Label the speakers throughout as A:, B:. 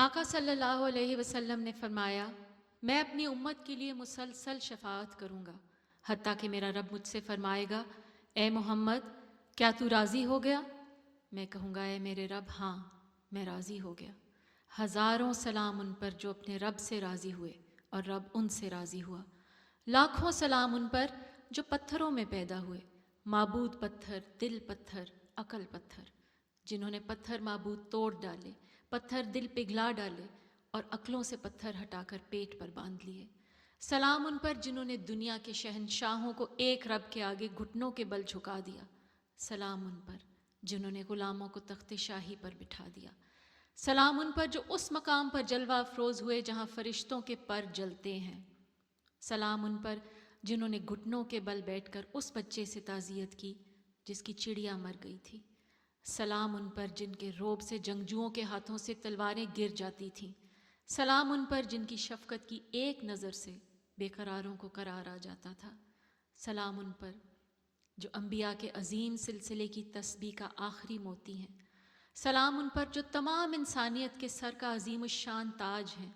A: آقا صلی اللہ علیہ وسلم نے فرمایا، میں اپنی امت کے لیے مسلسل شفاعت کروں گا، حتیٰ کہ میرا رب مجھ سے فرمائے گا، اے محمد کیا تو راضی ہو گیا؟ میں کہوں گا، اے میرے رب ہاں میں راضی ہو گیا۔ ہزاروں سلام ان پر جو اپنے رب سے راضی ہوئے اور رب ان سے راضی ہوا۔ لاکھوں سلام ان پر جو پتھروں میں پیدا ہوئے، معبود پتھر، دل پتھر، عقل پتھر، جنہوں نے پتھر معبود توڑ ڈالے، پتھر دل پگھلا ڈالے اور عقلوں سے پتھر ہٹا کر پیٹ پر باندھ لیے۔ سلام ان پر جنہوں نے دنیا کے شہنشاہوں کو ایک رب کے آگے گھٹنوں کے بل جھکا دیا۔ سلام ان پر جنہوں نے غلاموں کو تخت شاہی پر بٹھا دیا۔ سلام ان پر جو اس مقام پر جلوہ افروز ہوئے جہاں فرشتوں کے پر جلتے ہیں۔ سلام ان پر جنہوں نے گھٹنوں کے بل بیٹھ کر اس بچے سے تعزیت کی جس کی چڑیا مر گئی تھی۔ سلام ان پر جن کے رعب سے جنگجوؤں کے ہاتھوں سے تلواریں گر جاتی تھیں۔ سلام ان پر جن کی شفقت کی ایک نظر سے بے قراروں کو قرار آ جاتا تھا۔ سلام ان پر جو انبیاء کے عظیم سلسلے کی تسبیح کا آخری موتی ہیں۔ سلام ان پر جو تمام انسانیت کے سر کا عظیم الشان تاج ہیں۔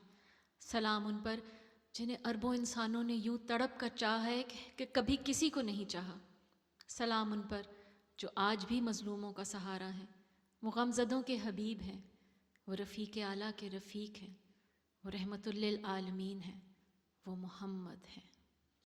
A: سلام ان پر جنہیں اربوں انسانوں نے یوں تڑپ کر چاہا ہے کہ کبھی کسی کو نہیں چاہا۔ سلام ان پر جو آج بھی مظلوموں کا سہارا ہیں، وہ غمزدوں کے حبیب ہیں، وہ رفیق اعلیٰ کے رفیق ہیں، وہ رحمت للعالمین ہیں، وہ محمد ہیں۔